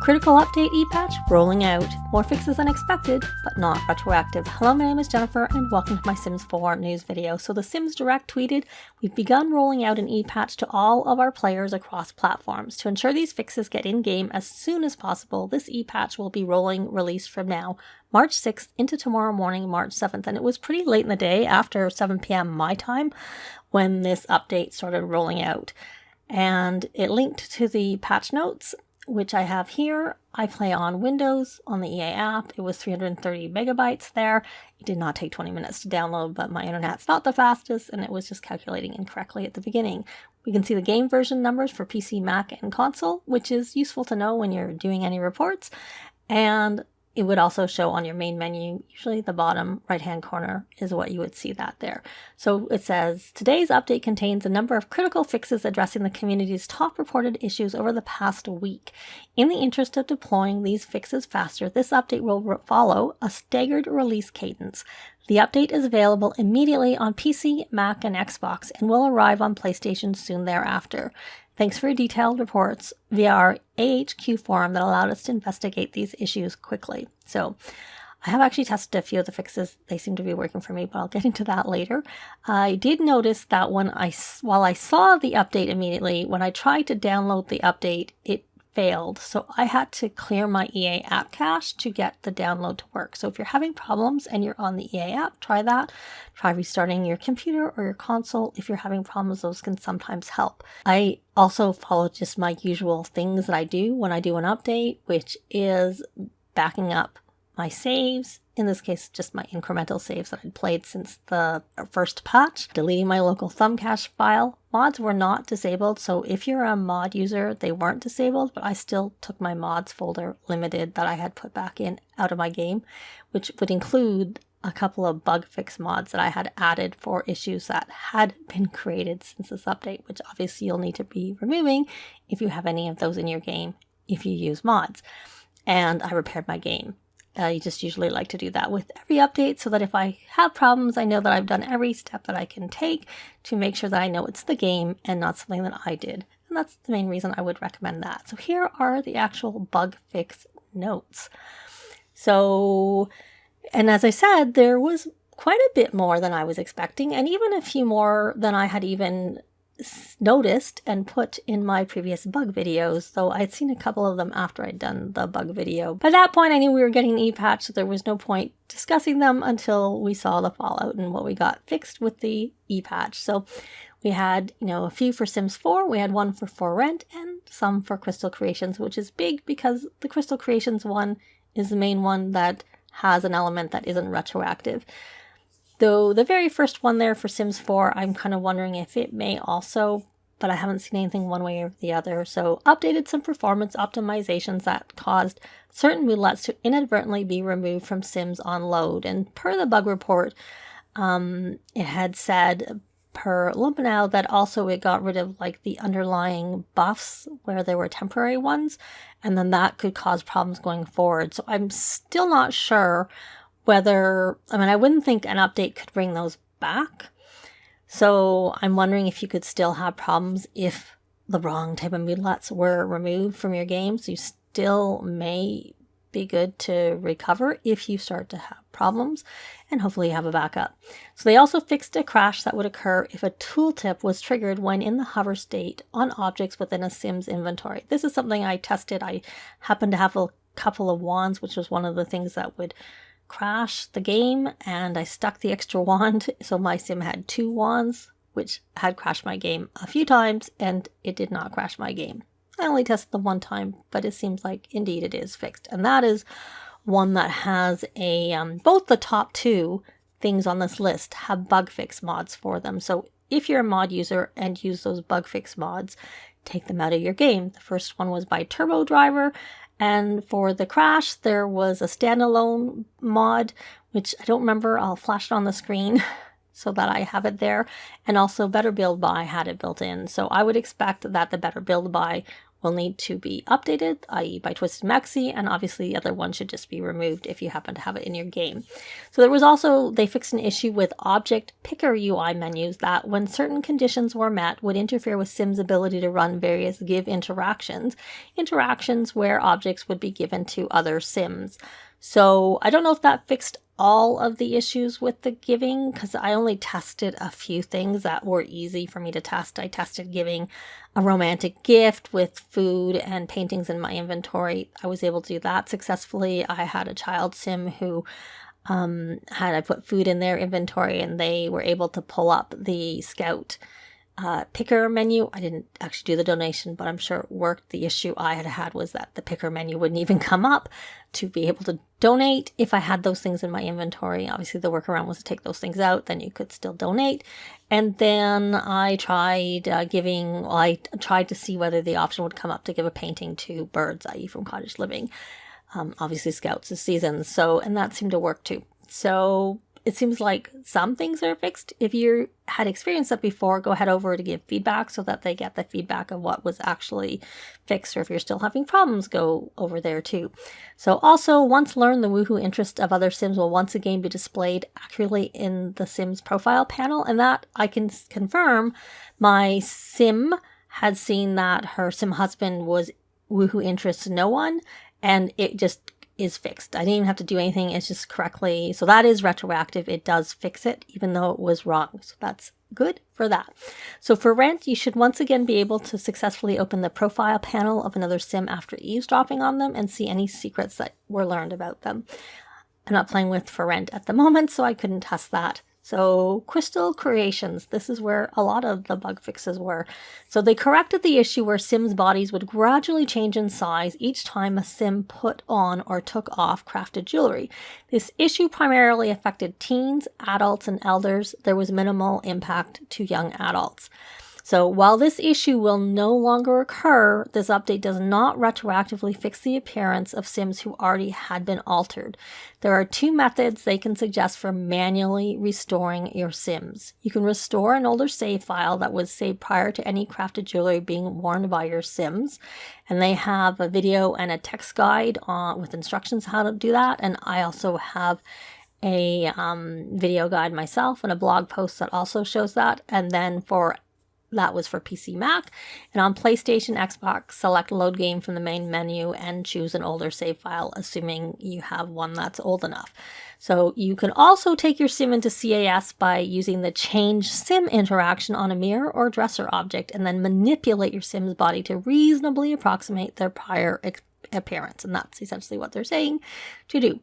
Critical update EPatch rolling out. More fixes than expected, but not retroactive. Hello, my name is Jennifer and welcome to my Sims 4 news video. So the SimsDirect tweeted, "We've begun rolling out an EPatch to all of our players across platforms. To ensure these fixes get in-game as soon as possible, this EPatch will be rolling release from now, March 6th into tomorrow morning, March 7th. And it was pretty late in the day, after 7 p.m. my time, when this update started rolling out. And it linked to the patch notes, which I have here. I play on Windows on the EA app. It was 330 megabytes there. It did not take 20 minutes to download, but my internet's not the fastest and it was just calculating incorrectly at the beginning. We can see the game version numbers for PC, Mac, and console, which is useful to know when you're doing any reports. And it would also show on your main menu, usually the bottom right-hand corner is what you would see that there. So it says, today's update contains a number of critical fixes addressing the community's top reported issues over the past week. In the interest of deploying these fixes faster, this update will follow a staggered release cadence. The update is available immediately on PC, Mac, and Xbox and will arrive on PlayStation soon thereafter. Thanks for your detailed reports via our AHQ forum that allowed us to investigate these issues quickly." So I have actually tested a few of the fixes. They seem to be working for me, but I'll get into that later. I did notice that while I saw the update immediately, when I tried to download the update, it failed. So I had to clear my EA app cache to get the download to work. So if you're having problems and you're on the EA app, try that. Try restarting your computer or your console. If you're having problems, those can sometimes help. I also follow just my usual things that I do when I do an update, which is backing up my saves. In this case, just my incremental saves that I'd played since the first patch. Deleting my local thumb cache file. Mods were not disabled, so if you're a mod user, they weren't disabled, but I still took my mods folder limited that I had put back in out of my game, which would include a couple of bug fix mods that I had added for issues that had been created since this update, which obviously you'll need to be removing if you have any of those in your game if you use mods. And I repaired my game. I just usually like to do that with every update so that if I have problems, I know that I've done every step that I can take to make sure that I know it's the game and not something that I did. And that's the main reason I would recommend that. So here are the actual bug fix notes. So, and as I said, there was quite a bit more than I was expecting, and even a few more than I had even noticed and put in my previous bug videos, though I'd seen a couple of them after I'd done the bug video. By that point, I knew we were getting an EPatch, so there was no point discussing them until we saw the fallout and what we got fixed with the EPatch. So we had, a few for Sims 4, we had one for For Rent, and some for Crystal Creations, which is big because the Crystal Creations one is the main one that has an element that isn't retroactive. Though the very first one there for Sims 4, I'm kind of wondering if it may also, but I haven't seen anything one way or the other. So updated some performance optimizations that caused certain moodlets to inadvertently be removed from Sims on load. And per the bug report, it had said per Lumpenow that also it got rid of the underlying buffs where there were temporary ones, and then that could cause problems going forward. So I'm still not sure whether, I wouldn't think an update could bring those back. So I'm wondering if you could still have problems if the wrong type of moodlets were removed from your game. So you still may be good to recover if you start to have problems, and hopefully you have a backup. So they also fixed a crash that would occur if a tooltip was triggered when in the hover state on objects within a Sims inventory. This is something I tested. I happened to have a couple of wands, which was one of the things that would crash the game, and I stuck the extra wand, so my sim had 2 wands, which had crashed my game a few times, and it did not crash my game. I only tested them one time, but it seems like indeed it is fixed, and that is one that has a both the top 2 things on this list have bug fix mods for them. So if you're a mod user and use those bug fix mods, take them out of your game. The first one was by TurboDriver. And for the crash, there was a standalone mod, which I don't remember. I'll flash it on the screen so that I have it there. And also Better Build By had it built in. So I would expect that the Better Build By will need to be updated, i.e. by Twisted Maxi, and obviously the other one should just be removed if you happen to have it in your game. So there was also, they fixed an issue with object picker UI menus that, when certain conditions were met, would interfere with Sim's ability to run various give interactions where objects would be given to other Sims. So I don't know if that fixed all of the issues with the giving, because I only tested a few things that were easy for me to test. I tested giving a romantic gift with food and paintings in my inventory. I was able to do that successfully. I had a child sim who I put food in their inventory and they were able to pull up the Scout picker menu. I didn't actually do the donation, but I'm sure it worked. The issue I had was that the picker menu wouldn't even come up to be able to donate if I had those things in my inventory. Obviously the workaround was to take those things out, then you could still donate. And then I tried I tried to see whether the option would come up to give a painting to birds, i.e. from Cottage Living. Obviously Scouts is seasons, and that seemed to work too. So it seems like some things are fixed. If you had experienced that before, go ahead over to give feedback so that they get the feedback of what was actually fixed. Or if you're still having problems, go over there too. So also, once learned, the woohoo interest of other Sims will once again be displayed accurately in the Sims profile panel. And that I can confirm, my Sim had seen that her Sim husband was woohoo interest to no one, and it just is fixed. I didn't even have to do anything. It's just correctly. So that is retroactive. It does fix it, even though it was wrong. So that's good for that. So for Rent, you should once again be able to successfully open the profile panel of another Sim after eavesdropping on them and see any secrets that were learned about them. I'm not playing with For Rent at the moment, so I couldn't test that. So Crystal Creations, this is where a lot of the bug fixes were. So they corrected the issue where Sims' bodies would gradually change in size each time a Sim put on or took off crafted jewelry. This issue primarily affected teens, adults, and elders. There was minimal impact to young adults. So while this issue will no longer occur, this update does not retroactively fix the appearance of Sims who already had been altered. There are two methods they can suggest for manually restoring your Sims. You can restore an older save file that was saved prior to any crafted jewelry being worn by your Sims. And they have a video and a text guide with instructions how to do that. And I also have a video guide myself and a blog post that also shows that. And then that was for PC Mac. And on PlayStation, Xbox, select load game from the main menu and choose an older save file, assuming you have one that's old enough. So you can also take your Sim into CAS by using the change Sim interaction on a mirror or dresser object and then manipulate your Sim's body to reasonably approximate their prior appearance. And that's essentially what they're saying to do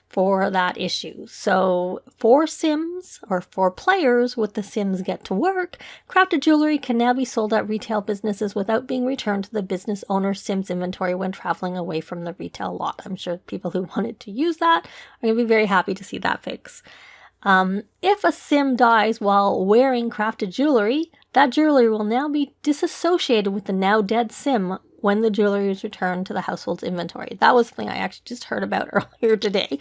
for that issue. So for Sims, or for players with the Sims Get to Work, crafted jewelry can now be sold at retail businesses without being returned to the business owner's Sims inventory when traveling away from the retail lot. I'm sure people who wanted to use that are going to be very happy to see that fix. If a Sim dies while wearing crafted jewelry, that jewelry will now be disassociated with the now dead Sim when the jewelry is returned to the household's inventory. That was something I actually just heard about earlier today.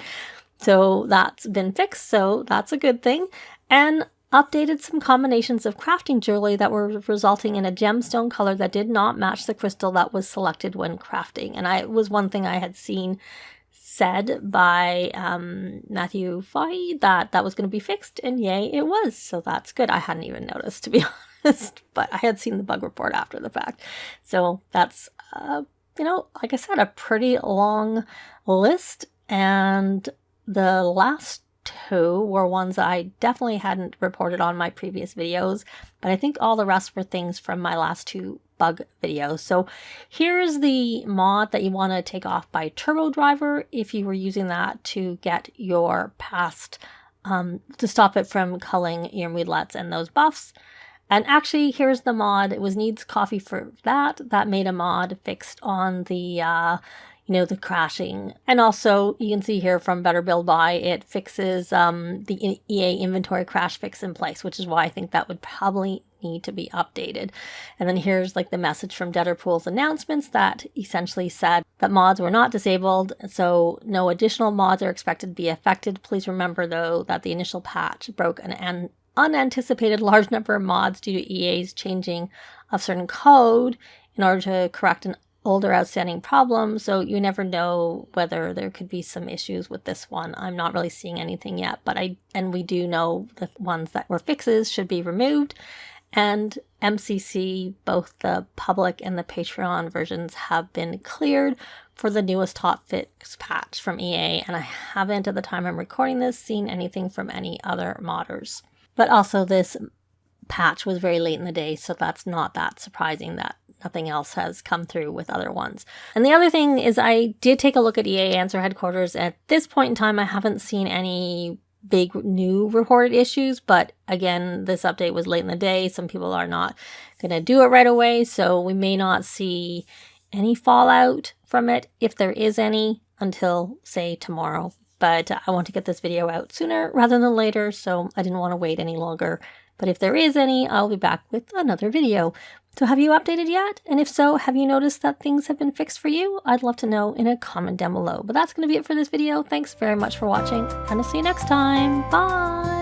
So that's been fixed, so that's a good thing. And updated some combinations of crafting jewelry that were resulting in a gemstone color that did not match the crystal that was selected when crafting. And it was one thing I had seen said by Matthew Fahey that was going to be fixed, and yay, it was. So that's good. I hadn't even noticed, to be honest, but I had seen the bug report after the fact. So that's, like I said, a pretty long list, and the last two were ones that I definitely hadn't reported on my previous videos, but I think all the rest were things from my last two bug videos. So here's the mod that you want to take off by TurboDriver if you were using that to get your past, to stop it from culling your moodlets and those buffs. And actually, here's the mod. It was Needs Coffee for that. That made a mod fixed on the the crashing. And also, you can see here from Better Build By, it fixes the EA inventory crash fix in place, which is why I think that would probably need to be updated. And then here's like the message from Deaderpool's announcements that essentially said that mods were not disabled, so no additional mods are expected to be affected. Please remember, though, that the initial patch broke an unanticipated large number of mods due to EA's changing of certain code in order to correct an older outstanding problems, so you never know whether there could be some issues with this one. I'm not really seeing anything yet, but we do know the ones that were fixes should be removed. And MCC, both the public and the Patreon versions, have been cleared for the newest hotfix patch from EA, and I haven't, at the time I'm recording this, seen anything from any other modders. But also this patch was very late in the day, so that's not that surprising that nothing else has come through with other ones. And the other thing is, I did take a look at EA Answer headquarters. At this point in time, I haven't seen any big new reported issues, but again, this update was late in the day. Some people are not going to do it right away, so we may not see any fallout from it, if there is any, until, say, tomorrow. But I want to get this video out sooner rather than later, so I didn't want to wait any longer. But if there is any, I'll be back with another video. So have you updated yet? And if so, have you noticed that things have been fixed for you? I'd love to know in a comment down below. But that's going to be it for this video. Thanks very much for watching, and I'll see you next time. Bye!